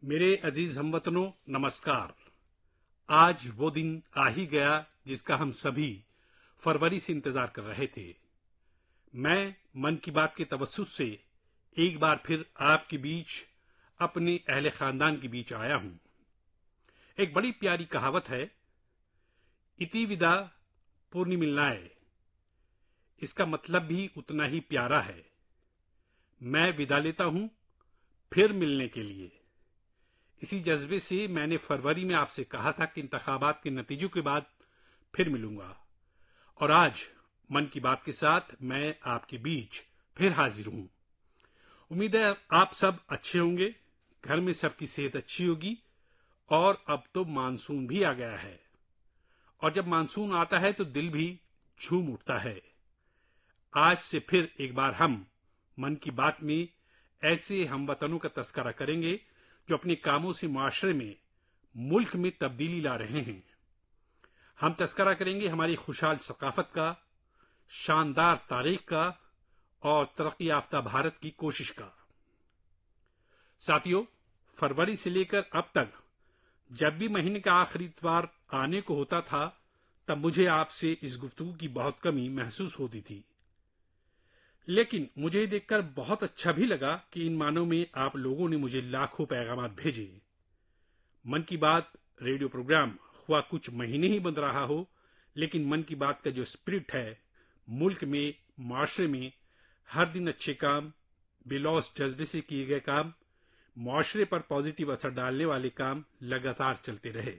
میرے عزیز ہم وطنوں، نمسکار۔ آج وہ دن آ ہی گیا جس کا ہم سبھی فروری سے انتظار کر رہے تھے۔ میں 'من کی بات' کے توسط سے ایک بار پھر آپ کے بیچ، اپنے اہل خاندان کے بیچ آیا ہوں۔ ایک بڑی پیاری کہاوت ہے، اتی ودا پورنیملنائے۔ اس کا مطلب بھی اتنا ہی پیارا ہے۔ میں ودا لیتا ہوں پھر ملنے کے لیے۔ اسی جذبے سے میں نے فروری میں آپ سے کہا تھا کہ انتخابات کے نتیجوں کے بعد پھر ملوں گا، اور آج 'من کی بات' کے ساتھ میں آپ کے بیچ پھر حاضر ہوں۔ امید ہے آپ سب اچھے ہوں گے، گھر میں سب کی صحت اچھی ہوگی، اور اب تو مانسون بھی آ گیا ہے، اور جب مانسون آتا ہے تو دل بھی جھوم اٹھتا ہے۔ آج سے پھر ایک بار ہم 'من کی بات' میں ایسے ہم وطنوں کا تذکرہ کریں گے جو اپنے کاموں سے معاشرے میں، ملک میں تبدیلی لا رہے ہیں۔ ہم تذکرہ کریں گے ہماری خوشحال ثقافت کا، شاندار تاریخ کا، اور ترقی یافتہ بھارت کی کوشش کا۔ ساتھیو، فروری سے لے کر اب تک جب بھی مہینے کا آخری اتوار آنے کو ہوتا تھا، تب مجھے آپ سے اس گفتگو کی بہت کمی محسوس ہوتی تھی۔ لیکن مجھے یہ دیکھ کر بہت اچھا بھی لگا کہ ان ماہوں میں آپ لوگوں نے مجھے لاکھوں پیغامات بھیجے۔ 'من کی بات' ریڈیو پروگرام خواہ کچھ مہینے ہی بند رہا ہو، لیکن 'من کی بات' کا جو اسپرٹ ہے، ملک میں، معاشرے میں ہر دن اچھے کام، بے لوث جذبے سے کیے گئے کام، معاشرے پر پازیٹیو اثر ڈالنے والے کام لگاتار چلتے رہے۔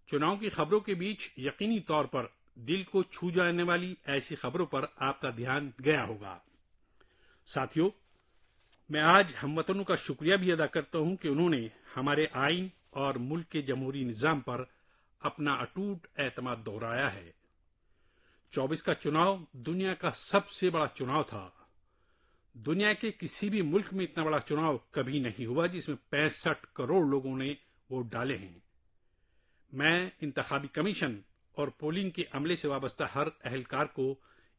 چناؤ کی خبروں کے بیچ یقینی طور پر دل کو چھو جانے والی ایسی خبروں پر آپ کا دھیان گیا ہوگا۔ ساتھیو، میں آج ہم وطنوں کا شکریہ بھی ادا کرتا ہوں کہ انہوں نے ہمارے آئین اور ملک کے جمہوری نظام پر اپنا اٹوٹ اعتماد دہرایا ہے۔ 24 کا چناؤ دنیا کا سب سے بڑا چناؤ تھا۔ دنیا کے کسی بھی ملک میں اتنا بڑا چناؤ کبھی نہیں ہوا جس میں 65 کروڑ لوگوں نے ووٹ ڈالے ہیں۔ میں انتخابی کمیشن اور پولنگ کے عملے سے وابستہ ہر اہلکار کو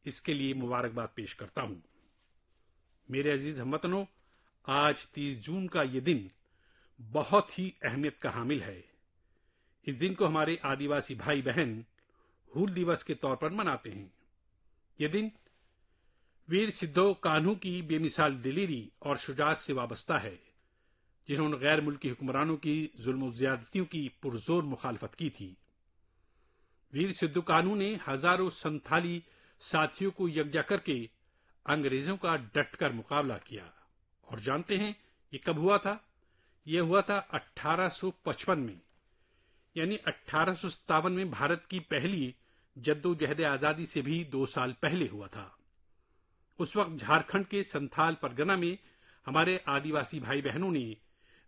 اس کے لیے مبارکباد پیش کرتا ہوں۔ میرے عزیز ہم وطنوں، آج 30 جون کا یہ دن بہت ہی اہمیت کا حامل ہے۔ اس دن کو ہمارے آدیواسی بھائی بہن 'ہول دیوس' کے طور پر مناتے ہیں۔ یہ دن ویر سدھو کانہو کی بے مثال دلیری اور شجاعت سے وابستہ ہے، جنہوں نے غیر ملکی حکمرانوں کی ظلم و زیادتیوں کی پرزور مخالفت کی تھی۔ ویر سدھو کانہو نے ہزاروں سنتھالی ساتھیوں کو یکجا کر کے انگریزوں کا ڈٹ کر مقابلہ کیا۔ اور جانتے ہیں یہ کب ہوا تھا؟ یہ ہوا تھا 1855 میں، یعنی 1857 میں بھارت کی پہلی جدوجہد آزادی سے بھی 2 سال پہلے ہوا تھا۔ اس وقت جھارکھنڈ کے سنتھال پرگنہ میں ہمارے آدیواسی بھائی بہنوں نے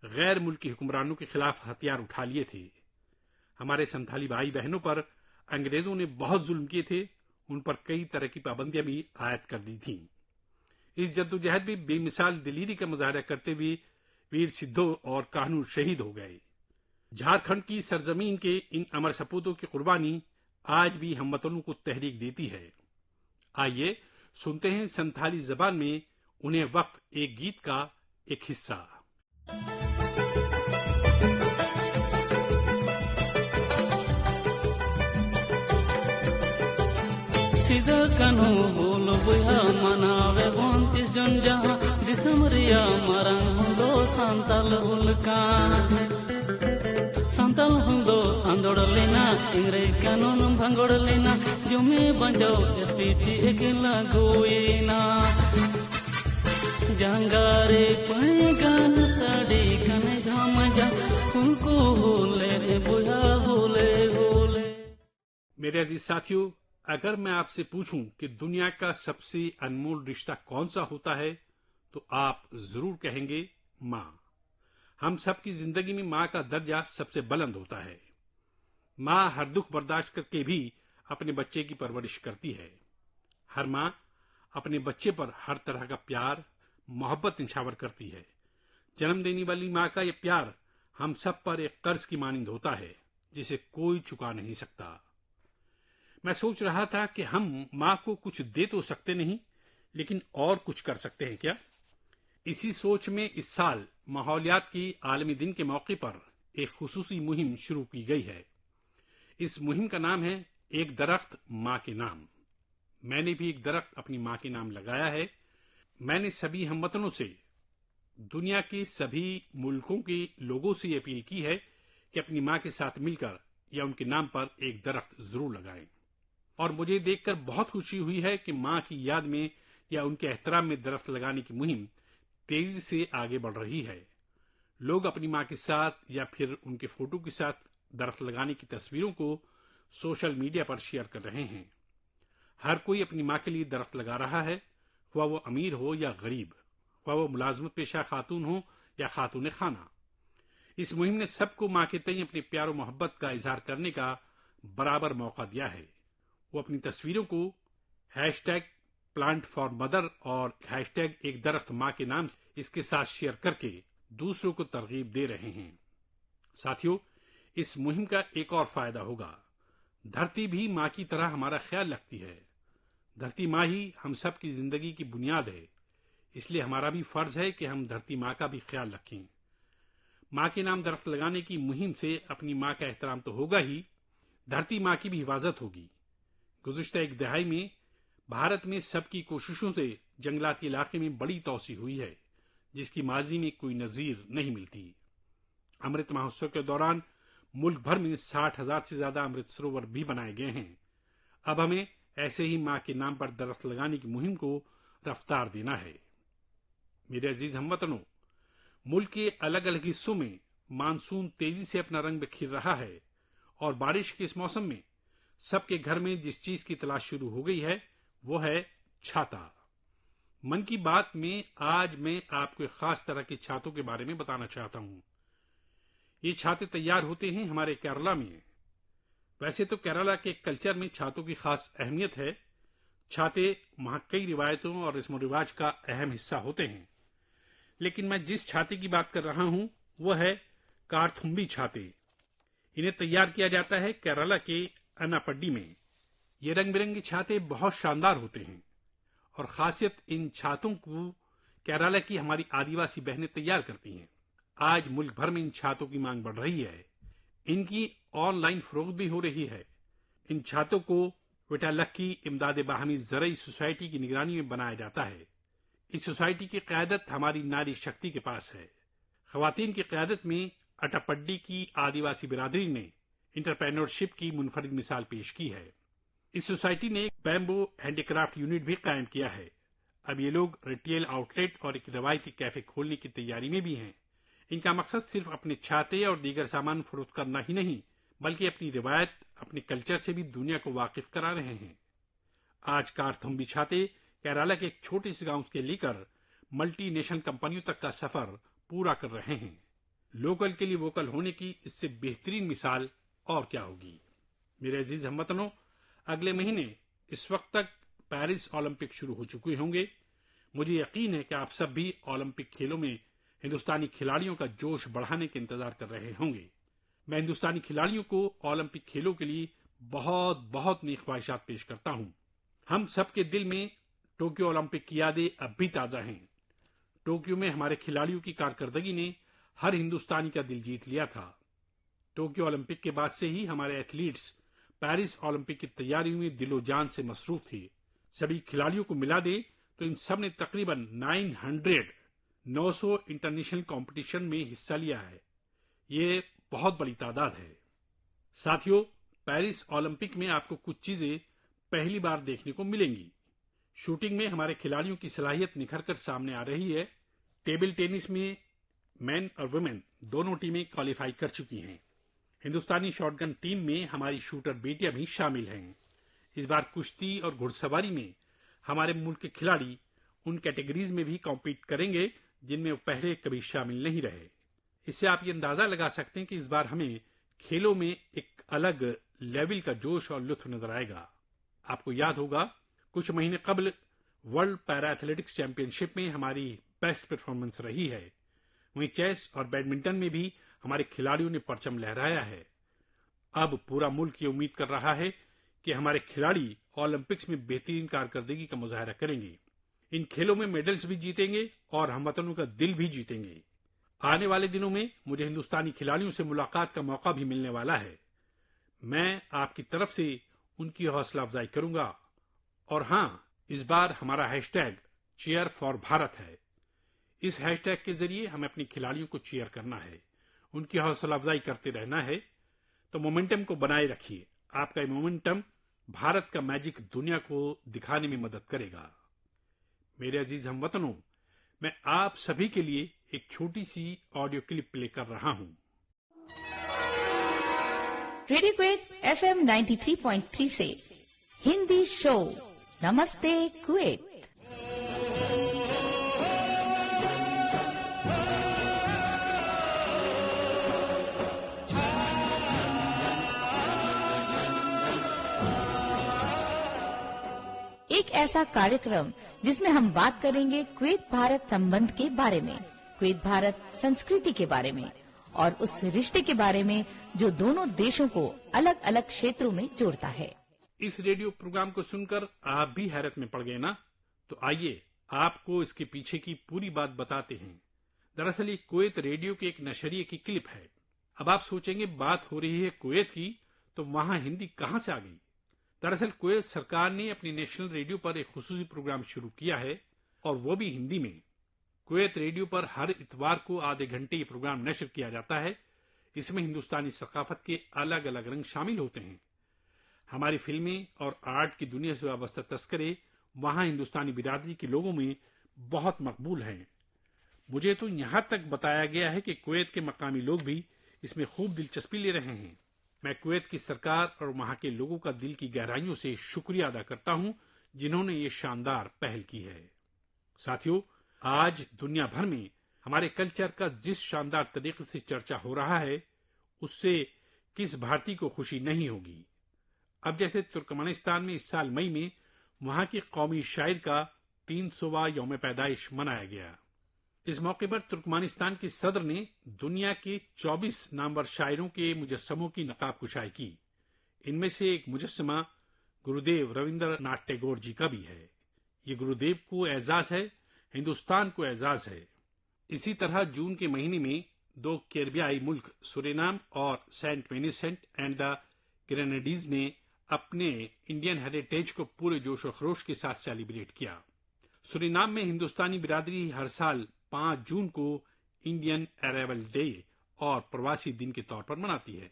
غیر ملکی حکمرانوں کے خلاف ہتھیار اٹھا لیے تھے۔ ہمارے سنتھالی بھائی بہنوں پر انگریزوں نے بہت ظلم کیے تھے، ان پر کئی طرح کی پابندیاں بھی عائد کر دی تھیں۔ اس جدوجہد میں بے مثال دلیری کا مظاہرہ کرتے ہوئے ویر سدھو اور کانہو شہید ہو گئے۔ جھارکھنڈ کی سرزمین کے ان امر سپوتوں کی قربانی آج بھی ہم وطنوں کو تحریک دیتی ہے۔ آئیے سنتے ہیں سنتھالی زبان میں انہیں وقف ایک گیت کا ایک حصہ۔ سیدھا کانہو بول بویا مناوے 29 جون جہاں دسم ریا مرنگ ہندو سانتال ہلکان سانتال ہندو آندوڑ لینا انگریز قانون بھنگوڑ لینا جمے بنجاؤ SPT اکیلا گوئینا جانگارے پائے گان ساڑی کنے جھام جا ان کو ہولے رے بویا ہولے ہولے۔ میرے عزیز ساتھیو، اگر میں آپ سے پوچھوں کہ دنیا کا سب سے انمول رشتہ کون سا ہوتا ہے تو آپ ضرور کہیں گے ماں۔ ہم سب کی زندگی میں ماں کا درجہ سب سے بلند ہوتا ہے۔ ماں ہر دکھ برداشت کر کے بھی اپنے بچے کی پرورش کرتی ہے۔ ہر ماں اپنے بچے پر ہر طرح کا پیار، محبت نچھاور کرتی ہے۔ جنم دینے والی ماں کا یہ پیار ہم سب پر ایک قرض کی مانند ہوتا ہے جسے کوئی چکا نہیں سکتا۔ میں سوچ رہا تھا کہ ہم ماں کو کچھ دے تو سکتے نہیں، لیکن اور کچھ کر سکتے ہیں کیا؟ اسی سوچ میں اس سال ماحولیات کی عالمی دن کے موقع پر ایک خصوصی مہم شروع کی گئی ہے۔ اس مہم کا نام ہے ایک درخت ماں کے نام۔ میں نے بھی ایک درخت اپنی ماں کے نام لگایا ہے۔ میں نے سبھی ہم وطنوں سے، دنیا کے سبھی ملکوں کے لوگوں سے یہ اپیل کی ہے کہ اپنی ماں کے ساتھ مل کر یا ان کے نام پر ایک درخت ضرور لگائیں۔ اور مجھے دیکھ کر بہت خوشی ہوئی ہے کہ ماں کی یاد میں یا ان کے احترام میں درخت لگانے کی مہم تیزی سے آگے بڑھ رہی ہے۔ لوگ اپنی ماں کے ساتھ یا پھر ان کے فوٹو کے ساتھ درخت لگانے کی تصویروں کو سوشل میڈیا پر شیئر کر رہے ہیں۔ ہر کوئی اپنی ماں کے لیے درخت لگا رہا ہے، خواہ وہ امیر ہو یا غریب، خواہ وہ ملازمت پیشہ خاتون ہو یا خاتون خانہ۔ اس مہم نے سب کو ماں کے تئیں اپنے پیار و محبت کا اظہار کرنے کا برابر موقع دیا ہے۔ وہ اپنی تصویروں کو #PlantForMother اور #ایک درخت ماں کے نام اس کے ساتھ شیئر کر کے دوسروں کو ترغیب دے رہے ہیں۔ ساتھیو، اس مہم کا ایک اور فائدہ ہوگا۔ دھرتی بھی ماں کی طرح ہمارا خیال رکھتی ہے۔ دھرتی ماں ہی ہم سب کی زندگی کی بنیاد ہے، اس لیے ہمارا بھی فرض ہے کہ ہم دھرتی ماں کا بھی خیال رکھیں۔ ماں کے نام درخت لگانے کی مہم سے اپنی ماں کا احترام تو ہوگا ہی، دھرتی ماں کی بھی حفاظت ہوگی۔ گزشتہ ایک دہائی میں بھارت میں سب کی کوششوں سے جنگلاتی علاقے میں بڑی توسیع ہوئی ہے، جس کی ماضی میں کوئی نظیر نہیں ملتی۔ امرت مہوتسو کے دوران ملک بھر میں 60,000 سے زیادہ امرت سروور بھی بنائے گئے ہیں۔ اب ہمیں ایسے ہی ماں کے نام پر درخت لگانے کی مہم کو رفتار دینا ہے۔ میرے عزیز ہم وطنوں، ملک کے الگ الگ حصوں میں مانسون تیزی سے اپنا رنگ بکھیر رہا ہے، اور بارش کے اس موسم میں سب کے گھر میں جس چیز کی تلاش شروع ہو گئی ہے وہ ہے چھاتا۔ من کی بات میں آج میں آپ کو ایک خاص طرح کے چھاتوں کے بارے میں بتانا چاہتا ہوں۔ یہ چھاتے تیار ہوتے ہیں ہمارے کیرالہ میں۔ ویسے تو کیرالہ کے کلچر میں چھاتوں کی خاص اہمیت ہے۔ چھاتے وہاں کئی روایتوں اور رسم و رواج کا اہم حصہ ہوتے ہیں، لیکن میں جس چھاتے کی بات کر رہا ہوں وہ ہے کارتھمبی چھاتے۔ انہیں تیار کیا جاتا ہے کیرالہ کے اناپڈی میں۔ یہ رنگ برنگے چھاتے بہت شاندار ہوتے ہیں، اور خاصیت ان چھاتوں کو کیرالہ کی ہماری آدیواسی بہنیں تیار کرتی ہیں۔ آج ملک بھر میں ان چھاتوں کی مانگ بڑھ رہی ہے، ان کی آن لائن فروخت بھی ہو رہی ہے۔ ان چھاتوں کو وٹالکی امداد باہمی زرعی سوسائٹی کی نگرانی میں بنایا جاتا ہے۔ اس سوسائٹی کی قیادت ہماری ناری شکتی کے پاس ہے۔ خواتین کی قیادت میں اٹاپڈی کی آدیواسی برادری نے انٹرپرینورشپ کی منفرد مثال پیش کی ہے۔ اس سوسائٹی نے ایک بیمبو ہینڈی کرافٹ یونٹ بھی قائم کیا ہے۔ اب یہ لوگ ریٹیل آؤٹ لیٹ اور ایک روایتی کیفے کھولنے کی تیاری میں بھی ہیں۔ ان کا مقصد صرف اپنے چھاتے اور دیگر سامان فروخت کرنا ہی نہیں، بلکہ اپنی روایت، اپنے کلچر سے بھی دنیا کو واقف کرا رہے ہیں۔ آج کارتھمبی چھاتے کیرالہ کے ایک چھوٹے سے گاؤں سے لے کر ملٹی نیشنل کمپنیوں تک کا سفر پورا کر رہے ہیں۔ لوکل کے لیے ووکل ہونے کی اس سے بہترین مثال اور کیا ہوگی؟ میرے عزیز ہم وطنوں، اگلے مہینے اس وقت تک پیرس اولمپک شروع ہو چکے ہوں گے۔ مجھے یقین ہے کہ آپ سب بھی اولمپک کھیلوں میں ہندوستانی کھلاڑیوں کا جوش بڑھانے کے انتظار کر رہے ہوں گے۔ میں ہندوستانی کھلاڑیوں کو اولمپک کھیلوں کے لیے بہت بہت نیک خواہشات پیش کرتا ہوں۔ ہم سب کے دل میں ٹوکیو اولمپک کی یادیں اب بھی تازہ ہیں۔ ٹوکیو میں ہمارے کھلاڑیوں کی کارکردگی نے ہر ہندوستانی کا دل جیت لیا تھا۔ ٹوکیو اولمپک کے بعد سے ہی ہمارے ایتھلیٹس پیرس اولمپک کی تیاریوں میں دل و جان سے مصروف تھے۔ سبھی کھلاڑیوں کو ملا دیں تو ان سب نے تقریباً 900 انٹرنیشنل کمپٹیشن میں حصہ لیا ہے۔ یہ بہت بڑی تعداد ہے۔ ساتھیو، پیرس اولمپک میں آپ کو کچھ چیزیں پہلی بار دیکھنے کو ملیں گی۔ شوٹنگ میں ہمارے کھلاڑیوں کی صلاحیت نکھر کر سامنے آ رہی ہے۔ ٹیبل ٹینس میں مین اور ویمن دونوں ٹیمیں کوالیفائی کر چکی ہیں۔ ہندوستانی شاٹ گن ٹیم میں ہماری شوٹر بیٹیاں بھی شامل ہیں۔ اس بار کشتی اور گھڑ سواری میں ہمارے ملک کے کھلاڑی ان کیٹیگریز میں بھی کمپیٹ کریں گے جن میں وہ پہلے کبھی شامل نہیں رہے۔ اس سے آپ یہ اندازہ لگا سکتے ہیں کہ اس بار ہمیں کھیلوں میں ایک الگ لیول کا جوش اور لطف نظر آئے گا۔ آپ کو یاد ہوگا کچھ مہینے قبل ورلڈ پیرا ایتھلیٹکس چیمپئن شپ میں ہماری بیسٹ پرفارمنس رہی ہے۔ وہیں چیس اور بیڈمنٹن میں بھی ہمارے کھلاڑیوں نے پرچم لہرایا ہے۔ اب پورا ملک یہ امید کر رہا ہے کہ ہمارے کھلاڑی اولمپکس میں بہترین کارکردگی کا مظاہرہ کریں گے، ان کھیلوں میں میڈلز بھی جیتیں گے اور ہم وطنوں کا دل بھی جیتیں گے۔ آنے والے دنوں میں مجھے ہندوستانی کھلاڑیوں سے ملاقات کا موقع بھی ملنے والا ہے۔ میں آپ کی طرف سے ان کی حوصلہ افزائی کروں گا۔ اور ہاں، اس بار ہمارا hash tag chair for Bharat ہے۔ اس ہیش ٹیگ کے ذریعے ہمیں اپنے کھلاڑیوں کو چیئر کرنا ہے، ان کی حوصلہ افزائی کرتے رہنا ہے۔ تو مومنٹم کو بنائے رکھیے۔ آپ کا یہ مومنٹم بھارت کا میجک دنیا کو دکھانے میں مدد کرے گا۔ میرے عزیز ہم وطنوں، میں آپ سبھی کے لیے ایک چھوٹی سی آڈیو کلپ پلے کر رہا ہوں۔ ریڈیو کویت FM 93.3 سے ہندی شو نمستے کویت۔ ایک ایسا کارکرم جس میں ہم بات کریں گے کویت بھارت سمبند کے بارے میں، کویت بھارت سنسکرتی کے بارے میں اور اس رشتے کے بارے میں جو دونوں دیشوں کو الگ الگ شیتروں میں جوڑتا ہے۔ اس ریڈیو پروگرام کو سن کر آپ بھی حیرت میں پڑ گئے نا؟ تو آئیے آپ کو اس کے پیچھے کی پوری بات بتاتے ہیں۔ دراصل یہ کویت ریڈیو کے ایک نشریے کی کلپ ہے۔ اب آپ سوچیں گے بات ہو رہی ہے کویت کی، تو وہاں ہندی کہاں سے آ گئی؟ دراصل کویت سرکار نے اپنی نیشنل ریڈیو پر ایک خصوصی پروگرام شروع کیا ہے، اور وہ بھی ہندی میں۔ کویت ریڈیو پر ہر اتوار کو آدھے گھنٹے یہ پروگرام نشر کیا جاتا ہے۔ اس میں ہندوستانی ثقافت کے الگ الگ رنگ شامل ہوتے ہیں۔ ہماری فلمیں اور آرٹ کی دنیا سے وابستہ تذکرے وہاں ہندوستانی برادری کے لوگوں میں بہت مقبول ہیں۔ مجھے تو یہاں تک بتایا گیا ہے کہ کویت کے مقامی لوگ بھی اس میں خوب دلچسپی لے رہے ہیں۔ میں کویت کی سرکار اور وہاں کے لوگوں کا دل کی گہرائیوں سے شکریہ ادا کرتا ہوں جنہوں نے یہ شاندار پہل کی ہے۔ ساتھیو، آج دنیا بھر میں ہمارے کلچر کا جس شاندار طریقے سے چرچا ہو رہا ہے، اس سے کس بھارتی کو خوشی نہیں ہوگی؟ اب جیسے ترکمانستان میں اس سال مئی میں وہاں کے قومی شاعر کا 300واں یوم پیدائش منایا گیا۔ اس موقع پر ترکمانستان کے صدر نے دنیا کے 24 نامور شاعروں کے مجسموں کی نقاب کشائی کی۔ ان میں سے ایک مجسمہ گرودیو رویندر ناتھ ٹیگور جی کا بھی ہے۔ یہ گرودیو کو اعزاز ہے، ہندوستان کو اعزاز ہے۔ اسی طرح جون کے مہینے میں 2 کیریبیائی ملک سورینام اور سینٹ ونسنٹ اینڈ دی گرینیڈیز نے اپنے انڈین ہیریٹیج کو پورے جوش و خروش کے ساتھ سیلیبریٹ کیا۔ سورینام میں ہندوستانی برادری ہر سال 5 جون کو انڈین ارائیول ڈے اور پرواسی دن کے طور پر مناتی ہے۔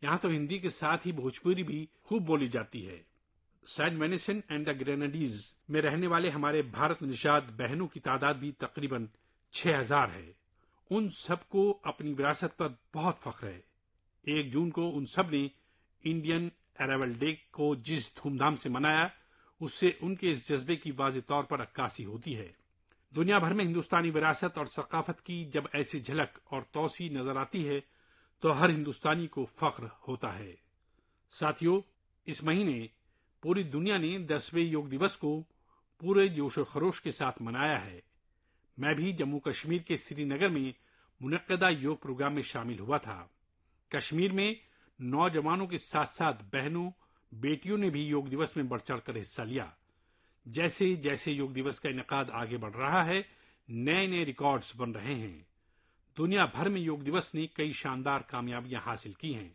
یہاں تو ہندی کے ساتھ ہی بھوجپوری بھی خوب بولی جاتی ہے۔ سینٹ ونسنٹ اینڈ دی گرینیڈیز میں رہنے والے ہمارے بھارت نژاد بہنوں کی تعداد بھی تقریباً 6000 ہے۔ ان سب کو اپنی وراثت پر بہت فخر ہے۔ 1 جون کو ان سب نے انڈین ارائیول ڈے کو جس دھوم دھام سے منایا، اس سے ان کے اس جذبے کی واضح طور پر عکاسی ہوتی ہے۔ دنیا بھر میں ہندوستانی وراثت اور ثقافت کی جب ایسی جھلک اور توسیع نظر آتی ہے تو ہر ہندوستانی کو فخر ہوتا ہے۔ ساتھیو، اس مہینے پوری دنیا نے 10ویں یوگ دیوس کو پورے جوش و خروش کے ساتھ منایا ہے۔ میں بھی جموں کشمیر کے سری نگر میں منعقدہ یوگ پروگرام میں شامل ہوا تھا۔ کشمیر میں نوجوانوں کے ساتھ ساتھ بہنوں بیٹیوں نے بھی یوگ دیوس میں بڑھ چڑھ کر حصہ لیا۔ جیسے جیسے یوگ دیوس کا انعقاد آگے بڑھ رہا ہے، نئے نئے ریکارڈز بن رہے ہیں۔ دنیا بھر میں یوگ دیوس نے کئی شاندار کامیابیاں حاصل کی ہیں۔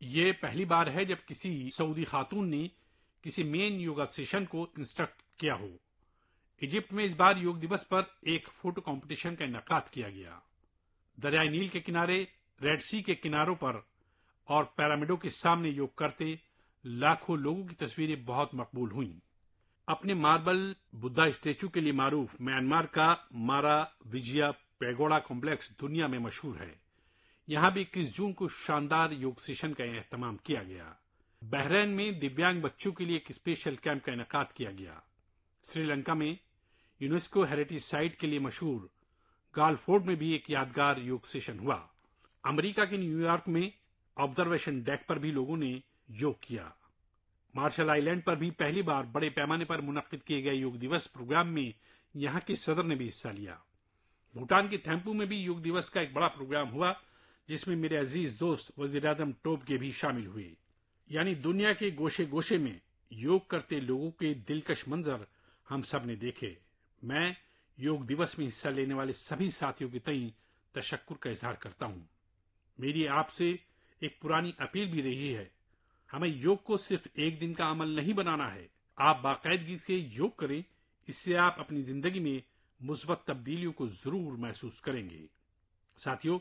یہ پہلی بار ہے جب کسی سعودی خاتون نے کسی مین یوگا سیشن کو انسٹرکٹ کیا ہو۔ ایجپٹ میں اس بار یوگ دیوس پر ایک فوٹو کمپٹیشن کا انعقاد کیا گیا۔ دریائے نیل کے کنارے، ریڈ سی کے کناروں پر اور پیرامڈوں کے سامنے یوگ کرتے لاکھوں لوگوں کی تصویریں بہت مقبول ہوئیں۔ اپنے ماربل بدھا اسٹیچو کے لیے معروف میانمار کا مارا وجیا پیگوڈا کمپلیکس دنیا میں مشہور ہے۔ یہاں بھی 21 جون کو شاندار یوگ سیشن کا اہتمام کیا گیا۔ بحرین میں دیویانگ بچوں کے لیے ایک اسپیشل کیمپ کا انعقاد کیا گیا۔ سری لنکا میں یونیسکو ہیریٹیج سائٹ کے لیے مشہور گال فورٹ میں بھی ایک یادگار یوگ سیشن ہوا۔ امریکہ کے نیو یارک میں آبزرویشن ڈیک پر بھی لوگوں نے یوگ کیا۔ مارشل آئی لینڈ پر بھی پہلی بار بڑے پیمانے پر منعقد کیے گئے یوگ دیوس پروگرام میں یہاں کے صدر نے بھی حصہ لیا۔ بھوٹان کے تھیمپو میں بھی یوگ دیوس کا ایک بڑا پروگرام ہوا، جس میں میرے عزیز دوست وزیر اعظم ٹوپ کے بھی شامل ہوئے۔ یعنی دنیا کے گوشے گوشے میں یوگ کرتے لوگوں کے دلکش منظر ہم سب نے دیکھے۔ میں یوگ دیوس میں حصہ لینے والے سبھی ساتھیوں کے تئیں تشکر کا اظہار کرتا ہوں۔ میری آپ سے ایک پرانی اپیل بھی رہی ہے، ہمیں یوگ کو صرف ایک دن کا عمل نہیں بنانا ہے۔ آپ باقاعدگی سے یوگ کریں، اس سے آپ اپنی زندگی میں مثبت تبدیلیوں کو ضرور محسوس کریں گے۔ ساتھیو،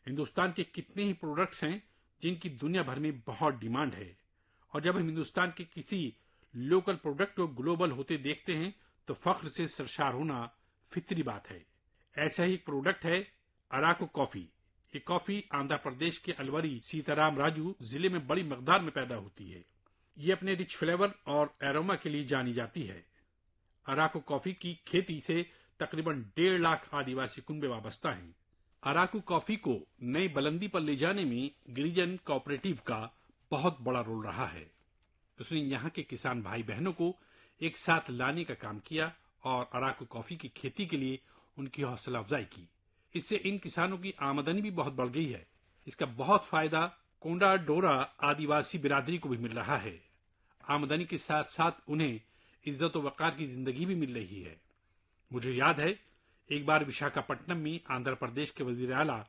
ہندوستان کے کتنے ہی پروڈکٹس ہیں جن کی دنیا بھر میں بہت ڈیمانڈ ہے، اور جب ہم ہندوستان کے کسی لوکل پروڈکٹ کو گلوبل ہوتے دیکھتے ہیں تو فخر سے سرشار ہونا فطری بات ہے۔ ایسا ہی ایک پروڈکٹ ہے اراکو کافی۔ یہ کافی آندھرا پردیش کے الوری سیتارام راجو ضلع میں بڑی مقدار میں پیدا ہوتی ہے۔ یہ اپنے رچ فلیور اور ایروما کے لیے جانی جاتی ہے۔ اراکو کافی کی کھیتی سے تقریباً 1.5 لاکھ آدیواسی کنبے وابستہ ہیں۔ اراکو کافی کو نئی بلندی پر لے جانے میں گریجن کوآپریٹیو کا بہت بڑا رول رہا ہے۔ اس نے یہاں کے کسان بھائی بہنوں کو ایک ساتھ لانے کا کام کیا اور اراکو کافی کی کھیتی کے لیے ان کی حوصلہ افزائی کی۔ اس سے ان کسانوں کی آمدنی بھی بہت بڑھ گئی ہے۔ اس کا بہت فائدہ کونڈا ڈورا آدیواسی برادری کو بھی مل رہا ہے۔ آمدنی کے ساتھ ساتھ انہیں عزت و وقار کی زندگی بھی مل رہی ہے۔ مجھے یاد ہے ایک بار وشاکھاپٹنم میں آندھرا پردیش کے وزیر اعلیٰ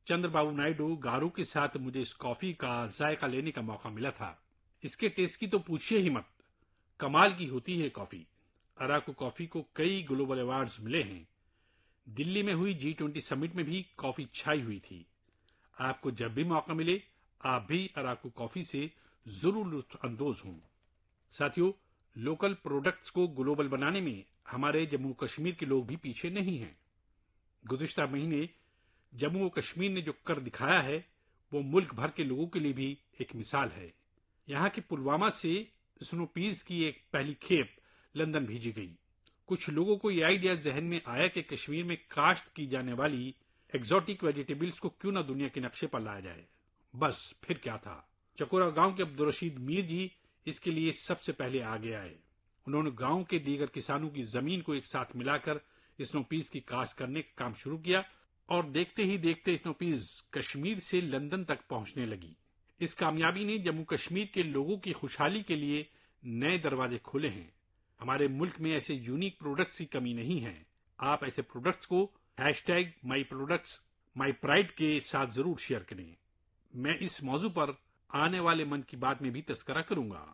چندر بابو نائیڈو گارو کے ساتھ مجھے اس کافی کا ذائقہ لینے کا موقع ملا تھا۔ اس کے ٹیسٹ کی تو پوچھیے ہی مت، کمال کی ہوتی ہے کافی۔ اراکو کافی کو کئی گلوبل ایوارڈز ملے ہیں۔ دلی میں ہوئی G20 سمٹ میں بھی کافی چھائی ہوئی تھی۔ آپ کو جب بھی موقع ملے آپ بھی اراکو کافی سے ضرور لطف اندوز ہوں۔ ساتھیو، لوکل پروڈکٹس کو گلوبل بنانے میں ہمارے جموں کشمیر کے لوگ بھی پیچھے نہیں ہیں۔ گزشتہ مہینے جموں و کشمیر نے جو کر دکھایا ہے وہ ملک بھر کے لوگوں کے لیے بھی ایک مثال ہے۔ یہاں کے پلوامہ سے اسنو پیز کی ایک پہلی کھیپ لندن بھیجی گئی۔ کچھ لوگوں کو یہ آئیڈیا ذہن میں آیا کہ کشمیر میں کاشت کی جانے والی ایگزوٹک ویجیٹیبلز کو کیوں نہ دنیا کے نقشے پر لایا جائے۔ بس پھر کیا تھا، چکورا گاؤں کے عبدالرشید میر جی اس کے لیے سب سے پہلے آگے آئے۔ انہوں نے گاؤں کے دیگر کسانوں کی زمین کو ایک ساتھ ملا کر اسنو پیز کی کاشت کرنے کا کام شروع کیا، اور دیکھتے ہی دیکھتے اسنو پیز کشمیر سے لندن تک پہنچنے لگی۔ اس کامیابی نے جموں کشمیر کے لوگوں کی خوشحالی کے لیے نئے دروازے کھولے ہیں۔ ہمارے ملک میں ایسے یونیک پروڈکٹس کی کمی نہیں ہے۔ آپ ایسے پروڈکٹس کو #myproductsmypride کے ساتھ ضرور شیئر کریں۔ میں اس موضوع پر آنے والے من کی بات میں بھی تذکرہ کروں گا۔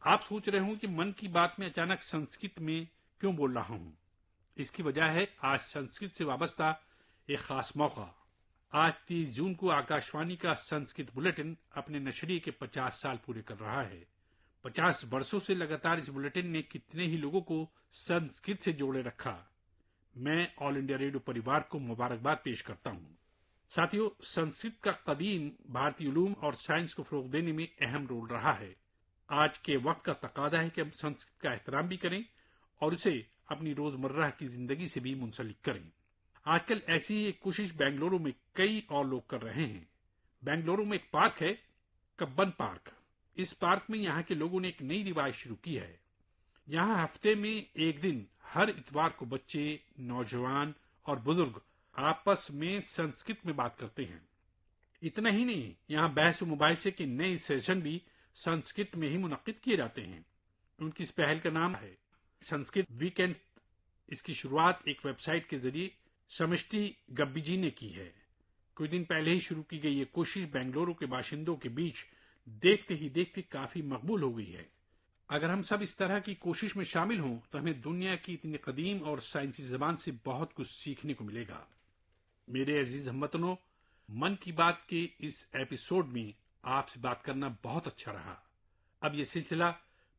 آپ سوچ رہے ہوں کہ من کی بات میں اچانک سنسکرت میں کیوں بول رہا ہوں؟ اس کی وجہ ہے آج سنسکرت سے وابستہ ایک خاص موقع۔ آج 30 جون کو آکاشوانی کا سنسکرت بلیٹن اپنے نشریے کے 50 سال پورے کر رہا ہے۔ 50 برسوں سے لگاتار اس بلیٹن نے کتنے ہی لوگوں کو سنسکرت سے جوڑے رکھا۔ میں آل انڈیا ریڈیو پریوار کو مبارکباد پیش کرتا ہوں۔ ساتھیو، سنسکرت کا قدیم بھارتی علوم اور سائنس کو فروغ دینے میں اہم رول رہا ہے۔ آج کے وقت کا تقاضا ہے کہ ہم سنسکرت کا احترام بھی کریں اور اسے اپنی روزمرہ کی زندگی سے بھی منسلک کریں۔ آج کل ایسی ہی ایک کوشش بنگلورو میں کئی اور لوگ کر رہے ہیں۔ بنگلورو میں ایک پارک ہے، کبن پارک۔ اس پارک میں یہاں کے لوگوں نے ایک نئی روایت شروع کی ہے۔ یہاں ہفتے میں ایک دن ہر اتوار کو بچے، نوجوان اور بزرگ آپس میں سنسکرت میں بات کرتے ہیں۔ اتنا ہی نہیں، یہاں بحث و مباحثے کے نئے سیشن بھی سنسکرت میں ہی منعقد کیے جاتے ہیں۔ ان کی اس پہل کا نام ہے سنسکرت ویکینڈ۔ اس کی شروعات ایک ویب سائٹ کے ذریعے سمشٹی گبی جی نے کی ہے۔ کچھ دن پہلے ہی شروع کی گئی یہ کوشش بنگلورو کے باشندوں کے بیچ دیکھتے ہی دیکھتے کافی مقبول ہو گئی ہے۔ اگر ہم سب اس طرح کی کوشش میں شامل ہوں تو ہمیں دنیا کی اتنی قدیم اور سائنسی زبان سے بہت کچھ سیکھنے کو ملے گا۔ میرے عزیز ہم وطنوں، من کی بات کے اس ایپیسوڈ میں آپ سے بات کرنا بہت اچھا رہا۔ اب یہ سلسلہ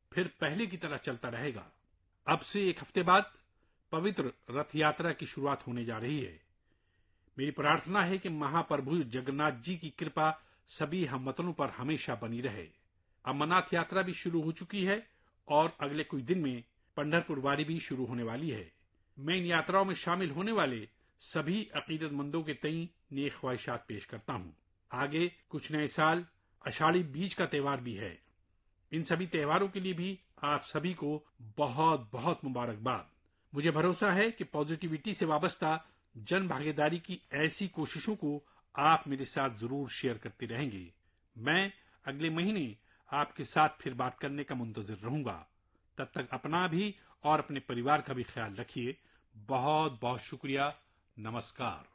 پھر پہلے کی طرح چلتا رہے گا۔ اب سے ایک ہفتے بعد پوتر رتھ یاترا کی شروعات ہونے جا رہی ہے۔ میری پرارتھنا ہے کہ مہا پربھو جگناتھ جی کی کرپا سبھی ہم وطنوں پر ہمیشہ بنی رہے۔ امرناتھ یاترا بھی شروع ہو چکی ہے اور اگلے کچھ دن میں پنڈھرپور واری بھی شروع ہونے والی ہے۔ میں ان یاتراؤں میں شامل ہونے والے سبھی عقیدت مندوں کے تئیں نیک خواہشات پیش کرتا ہوں۔ آگے کچھ نئے سال آشاڑھی بیج کا تہوار بھی ہے۔ ان سبھی تہواروں کے لیے بھی آپ سبھی کو بہت بہت مبارکباد۔ مجھے بھروسہ ہے کہ پازیٹیوٹی سے وابستہ جن بھاگیداری کی ایسی کوششوں کو آپ میرے ساتھ ضرور شیئر کرتے رہیں گے۔ میں اگلے مہینے آپ کے ساتھ پھر بات کرنے کا منتظر رہوں گا۔ تب تک اپنا بھی اور اپنے پریوار کا بھی خیال رکھیے۔ بہت بہت شکریہ۔ نمسکار۔